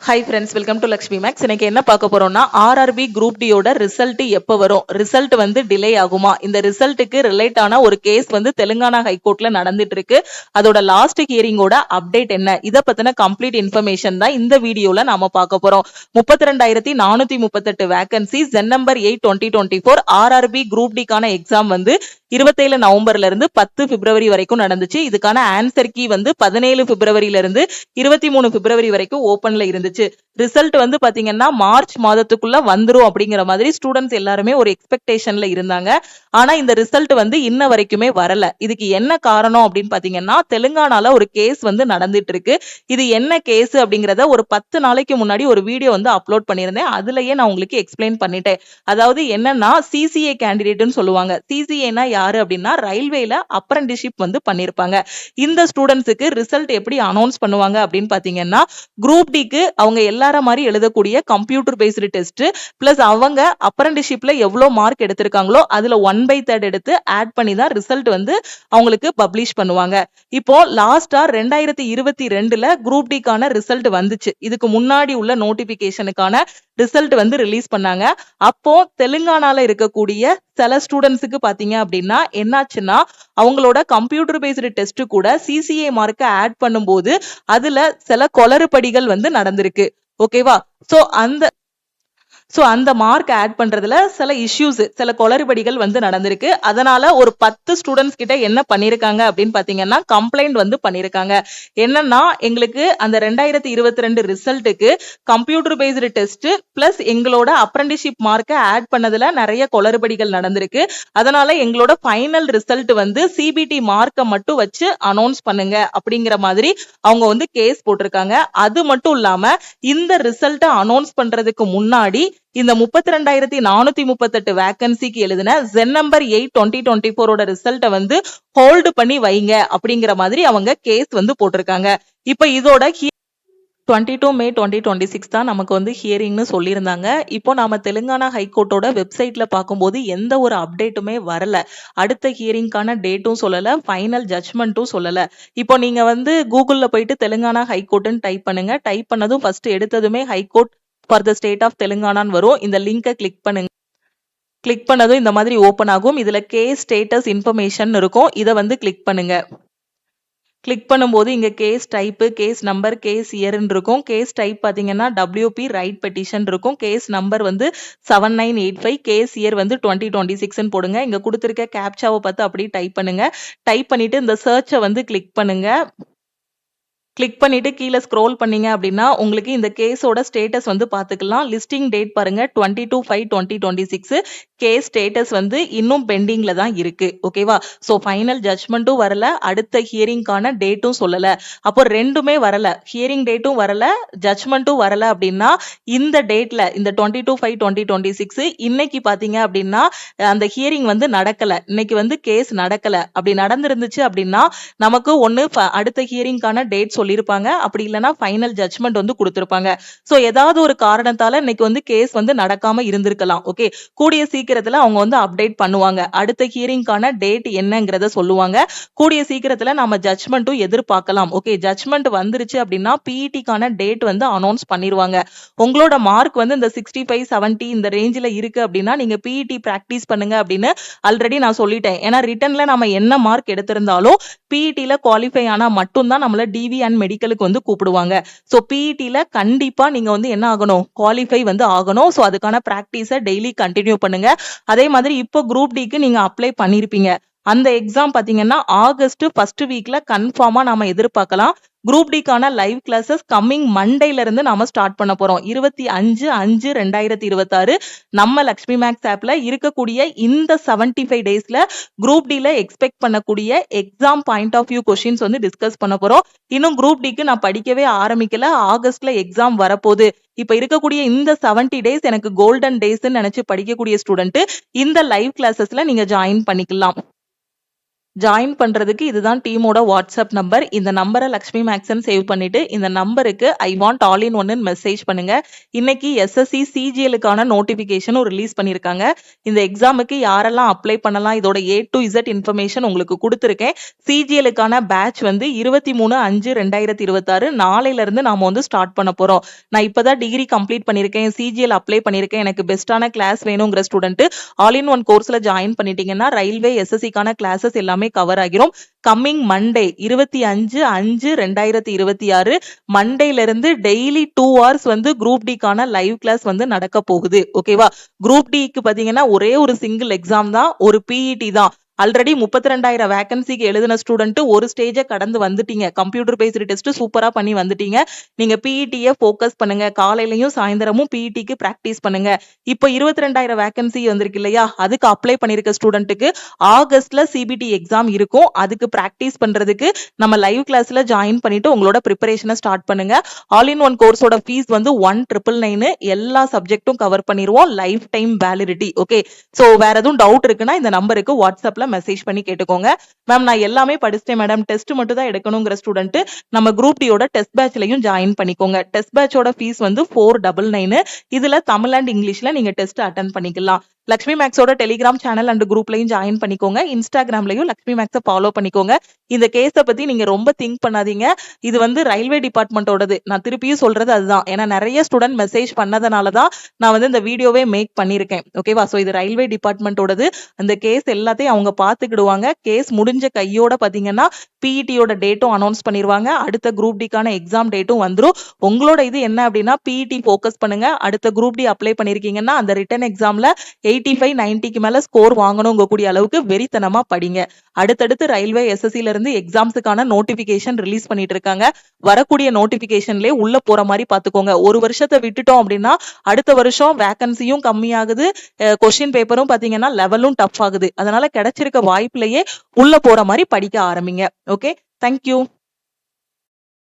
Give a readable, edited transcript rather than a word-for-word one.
Hi friends, welcome to Lakshmi Max. இன்னைக்கு என்ன பார்க்க போறோம்னா, ஆர்ஆர்பி குரூப் டியோட ரிசல்ட் எப்போ வரும், ரிசல்ட் வந்து டிலே ஆகுமா, இந்த ரிசல்ட்டுக்கு ரிலேட் ஆன ஒரு கேஸ் வந்து தெலுங்கானா ஹைகோர்ட்ல நடந்துட்டு இருக்கு. அதோட லாஸ்ட் ஹியரிங்கோட அப்டேட் என்ன, இதை பத்தின கம்ப்ளீட் இன்ஃபர்மேஷன் தான் இந்த வீடியோல நாம பார்க்க போறோம். 32,438 வேகன்சிஸ் ஜென் நம்பர் 8/2024 ஆர்ஆர்பி குரூப் டிக்கான எக்ஸாம் வந்து 27 நவம்பர்ல இருந்து 10 பிப்ரவரி வரைக்கும் நடந்துச்சு. இதுக்கான ஆன்சர் கீ வந்து 17 பிப்ரவரியில இருந்து 23 பிப்ரவரி வரைக்கும் ஓபன்ல இருந்துச்சு. ரிசல்ட் வந்து பாத்தீங்கன்னா மார்ச் மாதத்துக்குள்ள வந்துரும் அப்படிங்கிற மாதிரி ஸ்டூடெண்ட்ஸ் எல்லாருமே ஒரு எக்ஸ்பெக்டேஷன்ல இருந்தாங்க. ஆனா இந்த ரிசல்ட் வந்து இன்ன வரைக்குமே வரல. இதுக்கு என்ன காரணம் அப்படின்னு பாத்தீங்கன்னா, தெலுங்கானால ஒரு கேஸ் வந்து நடந்துட்டு இருக்கு. இது என்ன கேஸ் அப்படிங்கறத ஒரு 10 நாளைக்கு முன்னாடி ஒரு வீடியோ வந்து அப்லோட் பண்ணியிருந்தேன். அதுலயே நான் உங்களுக்கு எக்ஸ்பிளைன் பண்ணிட்டேன். அதாவது என்னன்னா, சிசிஏ கேண்டிடேட்னு சொல்லுவாங்க. சிசிஏனா யாரு அப்படின்னா, ரயில்வேல அப்ரண்டிஷிப் வந்து பண்ணிருப்பாங்க. இந்த ஸ்டூடெண்ட்ஸுக்கு ரிசல்ட் எப்படி அனௌன்ஸ் பண்ணுவாங்க அப்படின்னு பாத்தீங்கன்னா, குரூப் டிக்கு அவங்க எல்லார மாதிரி எழுதக்கூடிய கம்ப்யூட்டர் பேஸ்டு டெஸ்ட் பிளஸ் அவங்க அப்ரண்டிஷிப்ல எவ்வளவு மார்க் எடுத்திருக்காங்களோ அதுல 1/3 எடுத்து ஆட் பண்ணி தான் ரிசல்ட் வந்து அவங்களுக்கு பப்ளிஷ் பண்ணுவாங்க. இப்போ லாஸ்டா 2022ல குரூப் டிக்கான ரிசல்ட் வந்துச்சு. இதுக்கு முன்னாடி உள்ள நோட்டிபிகேஷனுக்கான ரிசல்ட் வந்து ரிலீஸ் பண்ணாங்க. அப்போ தெலுங்கானால இருக்கக்கூடிய சில ஸ்டூடெண்ட்ஸுக்கு பாத்தீங்க அப்படின்னா என்னாச்சுன்னா, அவங்களோட கம்ப்யூட்டர் பேஸ்டு டெஸ்ட் கூட சிசிஏ மார்க்கை ஆட் பண்ணும்போது அதுல சில குளறுபடிகள் வந்து நடந்திருக்கு. ஓகேவா? சோ அந்த மார்க் ஆட் பண்றதுல சில இஷ்யூஸ், சில குளறுபடிகள் வந்து நடந்திருக்கு. அதனால ஒரு 10 ஸ்டூடெண்ட்ஸ் கிட்ட என்ன பண்ணிருக்காங்க அப்படின்னு பாத்தீங்கன்னா, கம்ப்ளைண்ட் வந்து பண்ணிருக்காங்க. என்னன்னா, எங்களுக்கு அந்த 2022 ரிசல்ட்டுக்கு கம்ப்யூட்டர் பேஸ்டு டெஸ்ட் பிளஸ் எங்களோட அப்ரண்டிஷிப் மார்க்கை ஆட் பண்ணதுல நிறைய குளறுபடிகள் நடந்திருக்கு. அதனால எங்களோட ஃபைனல் ரிசல்ட் வந்து சிபிடி மார்க்கை மட்டும் வச்சு அனௌன்ஸ் பண்ணுங்க அப்படிங்கிற மாதிரி அவங்க வந்து கேஸ் போட்டிருக்காங்க. அது மட்டும் இல்லாம இந்த ரிசல்ட்டை அனௌன்ஸ் பண்றதுக்கு முன்னாடி இந்த 32,438 வேகன்சிக்கு எழுதின ஜென் நம்பர் 8/2024 ரிசல்ட்டை வந்து ஹோல்டு பண்ணி வைங்க அப்படிங்கிற மாதிரி அவங்க கேஸ் வந்து போட்டிருக்காங்க. இப்ப இதோட 22 மே 2026 தான் நமக்கு வந்து ஹியரிங்னு சொல்லியிருந்தாங்க. இப்போ நாம தெலுங்கானா ஹைகோர்ட்டோட வெப்சைட்ல பார்க்கும்போது எந்த ஒரு அப்டேட்டுமே வரல. அடுத்த ஹியரிங்கான டேட்டும் சொல்லல, ஃபைனல் ஜட்ஜ்மெண்ட்டும் சொல்லல. இப்போ நீங்க வந்து கூகுள்ல போயிட்டு தெலுங்கானா ஹைகோர்ட்னு டைப் பண்ணுங்க. டைப் பண்ணதும் ஃபர்ஸ்ட் எடுத்ததுமே high court for the state of தெலுங்கானான்னு வரும். இந்த லிங்கை கிளிக் பண்ணுங்க. கிளிக் பண்ணதும் இந்த மாதிரி ஓபன் ஆகும். இதுல கேஸ் ஸ்டேட்டஸ் இன்ஃபர்மேஷன் இருக்கும். இதை வந்து கிளிக் பண்ணுங்க. கிளிக் பண்ணும்போது இங்க case type, case number, case இயர்ன்னு இருக்கும். கேஸ் டைப் பாத்தீங்கன்னா WP ரைட் பெட்டிஷன் இருக்கும். கேஸ் நம்பர் வந்து 7985, கேஸ் இயர் வந்து 2026 போடுங்க. இங்க கொடுத்திருக்க கேப்சாவை பார்த்து அப்படியே டைப் பண்ணுங்க. டைப் பண்ணிட்டு இந்த சர்ச்சை வந்து கிளிக் பண்ணுங்க. கிளிக் பண்ணிட்டு கீழே ஸ்க்ரோல் பண்ணீங்க அப்படின்னா உங்களுக்கு இந்த கேஸோட ஸ்டேட்டஸ் வந்து பாத்துக்கலாம். லிஸ்டிங் டேட் பாருங்க 22/5/2026. கேஸ் ஸ்டேட்டஸ் வந்து இன்னும் பெண்டிங்ல தான் இருக்கு. ஓகேவா? சோ ஃபைனல் ஜட்ஜ்மெண்ட்டும் வரல, அடுத்த ஹியரிங்கான டேட்டும் சொல்லல. அப்போ ரெண்டுமே வரல, ஹியரிங் டேட்டும் வரல, ஜட்ஜ்மெண்ட்டும் வரல அப்படின்னா இந்த டேட்ல, இந்த 22/5/2026 இன்னைக்கு பாத்தீங்க அப்படின்னா அந்த ஹியரிங் வந்து நடக்கல. இன்னைக்கு வந்து கேஸ் நடக்கல. அப்படி நடந்திருந்துச்சு அப்படின்னா நமக்கு ஒண்ணு அடுத்த ஹியரிங்கான டேட் சொல்லிருப்பாங்க, அப்படி இல்லைன்னா ஃபைனல் ஜட்ஜ்மெண்ட் வந்து கொடுத்திருப்பாங்க. சோ ஏதாவது ஒரு காரணத்தால இன்னைக்கு வந்து கேஸ் வந்து நடக்காம இருந்திருக்கலாம். ஓகே, கூடிய சீக்கிரத்துல அவங்க வந்து அப்டேட் பண்ணுவாங்க. அடுத்த ஹியரிங்கான டேட் என்னங்கறத சொல்லுவாங்க. கூடிய சீக்கிரத்துல நம்ம ஜட்ஜ்மெண்ட்டும் எதிர்பார்க்கலாம். ஓகே, ஜட்ஜ்மெண்ட் வந்துருச்சு அப்படின்னா பிஇடிக்கான டேட் வந்து அனௌன்ஸ் பண்ணிருவாங்க. உங்களோட மார்க் வந்து இந்த 65, 70 இந்த ரேஞ்சில இருக்கு அப்படின்னா நீங்க பிஇடி பிராக்டிஸ் பண்ணுங்க அப்படின்னு ஆல்ரெடி நான் சொல்லிட்டேன். ஏன்னா ரிட்டன்ல நம்ம என்ன மார்க் எடுத்திருந்தாலும் பிஇடில குவாலிஃபை ஆனா மட்டும்தான் நம்மள டிவி அண்ட் மெடிக்கலுக்கு வந்து கூப்பிடுவாங்க. சோ பிஇடில கண்டிப்பா நீங்க வந்து என்ன ஆகணும், குவாலிஃபை வந்து ஆகணும். சோ அதுக்கான பிராக்டிஸை டெய்லி கண்டினியூ பண்ணுங்க. அதே மாதிரி இப்போ குரூப் டிக்கு நீங்க அப்ளை பண்ணிருப்பீங்க. அந்த எக்ஸாம் பாத்தீங்கன்னா ஆகஸ்ட் ஃபர்ஸ்ட் வீக்ல கன்ஃபார்மா நாம எதிர்பார்க்கலாம். குரூப் டிக்கான லைவ் கிளாஸஸ் கம்மிங் மண்டேல இருந்து நாம ஸ்டார்ட் பண்ண போறோம். 25/5/2026 நம்ம லக்ஷ்மி மேக்ஸ் ஆப்ல இருக்கக்கூடிய இந்த 75 டேஸ்ல குரூப் டில எக்ஸ்பெக்ட் பண்ணக்கூடிய exam point of view questions வந்து டிஸ்கஸ் பண்ண போறோம். இன்னும் குரூப் டிக்கு நான் படிக்கவே ஆரம்பிக்கல, ஆகஸ்ட்ல எக்ஸாம் வரப்போகுது. இப்ப இருக்கக்கூடிய இந்த 70 டேஸ் எனக்கு கோல்டன் டேஸ் நினைச்சு படிக்கக்கூடிய ஸ்டூடெண்ட் இந்த லைவ் கிளாஸஸ்ல நீங்க ஜாயின் பண்ணிக்கலாம். ஜாயின் பண்றதுக்கு இதுதான் டீமோட வாட்ஸ்அப் நம்பர். இந்த நம்பரை லக்ஷ்மி மேக்ஸ்ன்னு சேவ் பண்ணிட்டு இந்த நம்பருக்கு ஐ வாண்ட் ஆல் இன் ஒன்னு மெசேஜ் பண்ணுங்க. இன்னைக்கு எஸ்எஸ்சி சிஜிஎலுக்கான நோட்டிபிகேஷனும் ரிலீஸ் பண்ணிருக்காங்க. இந்த எக்ஸாமுக்கு யாரெல்லாம் அப்ளை பண்ணலாம் இதோட A to Z இன்ஃபர்மேஷன் உங்களுக்கு கொடுத்துருக்கேன். சிஜிஎலுக்கான பேட்ச் வந்து 23/5/2026 நாளையில இருந்து நாம வந்து ஸ்டார்ட் பண்ண போறோம். நான் இப்பதான் டிகிரி கம்ப்ளீட் பண்ணிருக்கேன், சிஜிஎல் அப்ளை பண்ணிருக்கேன், எனக்கு பெஸ்டான கிளாஸ் வேணுங்கிற ஸ்டூடெண்ட் ஆல் இன் ஒன் கோர்ஸ்ல ஜாயின் பண்ணிட்டீங்கன்னா ரயில்வே எஸ்எஸ்சிக்கான கிளாஸஸ் எல்லாமே கவர் ஆகிரும். கம்மிங் மண்டே 25/5/2026 மண்டேல இருந்து டெய்லி 2 hours வந்து குரூப் டிக்கான லைவ் கிளாஸ் வந்து நடக்க போகுது. ஓகேவா? குரூப் டிக்கு பாத்தீங்கன்னா ஒரே ஒரு சிங்கிள் எக்ஸாம் தான், ஒரு பிஇடி தான். ஆல்ரெடி 32,000 வேகன்சிக்கு எழுதின ஸ்டூடெண்ட் ஒரு ஸ்டேஜை கடந்து வந்துட்டீங்க. கம்ப்யூட்டர் பேஸ்டு டெஸ்ட் சூப்பரா பண்ணி வந்துட்டீங்க. நீங்க பிஇடியை ஃபோக்கஸ் பண்ணுங்க. காலையிலயும் சாயந்தரமும் பிஇடிக்கு பிராக்டிஸ் பண்ணுங்க. இப்போ 22,000 வேகன்சி வந்திருக்கு இல்லையா, அதுக்கு அப்ளை பண்ணிருக்க ஸ்டூடெண்ட்டுக்கு ஆகஸ்ட்ல சிபிடி எக்ஸாம் இருக்கும். அதுக்கு பிராக்டிஸ் பண்றதுக்கு நம்ம லைவ் கிளாஸ்ல ஜாயின் பண்ணிட்டு உங்களோட ப்ரிப்பரேஷனை ஸ்டார்ட் பண்ணுங்க. ஆல் இன் ஒன் கோர்ஸோட ஃபீஸ் வந்து 1,999. எல்லா சப்ஜெக்டும் கவர் பண்ணிடுவோம். Life time validity. Okay, so வேற எதுவும் டவுட் இருக்குன்னா இந்த நம்பருக்கு வாட்ஸ்அப்ல மெசேஜ் பண்ணி கேட்டுக்கோங்க. மேம் நான் எல்லாமே படிச்சிட்டேன் மேடம், டெஸ்ட் மட்டும் தான் எடுக்கணுங்கிற ஸ்டூடெண்ட் நம்ம குரூப் டியோட டெஸ்ட் பேட்ச்லயும் ஜாயின் பண்ணிக்கோங்க. டெஸ்ட் பேட்சோட ஃபீஸ் வந்து 499. இதுல தமிழ் அண்ட் இங்கிலீஷ்ல நீங்க டெஸ்ட் அட்டென்ட் பண்ணிக்கலாம். லக்ஷ்மி மேக்ஸோட டெலிகிராம் சேனல் அண்ட் குரூப்லயும் ஜாயின் பண்ணிக்கோங்க. இன்ஸ்டாகிராம்லயும் லக்ஷ்மி மேக்ஸை ஃபாலோ பண்ணிக்கோங்க. இந்த கேஸை பத்தி நீங்க ரொம்ப திங்க் பண்ணாதீங்க. இது வந்து ரயில்வே டிபார்ட்மெண்டோடது. நான் திருப்பியும் சொல்றது அதுதான். ஏன்னா நிறைய ஸ்டூடெண்ட் மெசேஜ் பண்ணதுனாலதான் நான் வந்து இந்த வீடியோவே மேக் பண்ணிருக்கேன். ஓகேவா? சோ இது ரயில்வே டிபார்ட்மெண்டோடது. அந்த கேஸ் எல்லாத்தையும் அவங்க பாத்துக்கிடுவாங்க. கேஸ் முடிஞ்ச கையோட பாத்தீங்கன்னா பிஇடியோட டேட்டும் அனௌன்ஸ் பண்ணிருவாங்க. அடுத்த குரூப் டிக்கான எக்ஸாம் டேட்டும் வந்துரும். உங்களோட இது என்ன அப்படின்னா பிஇடி ஃபோக்கஸ் பண்ணுங்க. அடுத்த குரூப் டி அப்ளை பண்ணிருக்கீங்கன்னா அந்த ரிட்டன் எக்ஸாம்ல 85-90க்கு மேல ஸ்கோர் வாங்கணுங்க கூடிய அளவுக்கு வெறித்தனமா படிங்க. அடுத்தடுத்து ரயில்வே எஸ்எஸ்சில இருந்து எக்ஸாம்ஸுக்கான நோட்டிபிகேஷன் ரிலீஸ் பண்ணிட்டு இருக்காங்க. வரக்கூடிய நோட்டிபிகேஷன்லயே உள்ள போற மாதிரி பாத்துக்கோங்க. ஒரு வருஷத்தை விட்டுட்டோம் அப்படின்னா அடுத்த வருஷம் வேகன்சியும் கம்மியாகுது, கொஸ்டின் பேப்பரும் பாத்தீங்கன்னா லெவலும் டஃப் ஆகுது. அதனால கிடைச்சிருக்க வாய்ப்புலயே உள்ள போற மாதிரி படிக்க ஆரம்பிங்க. Okay, thank you.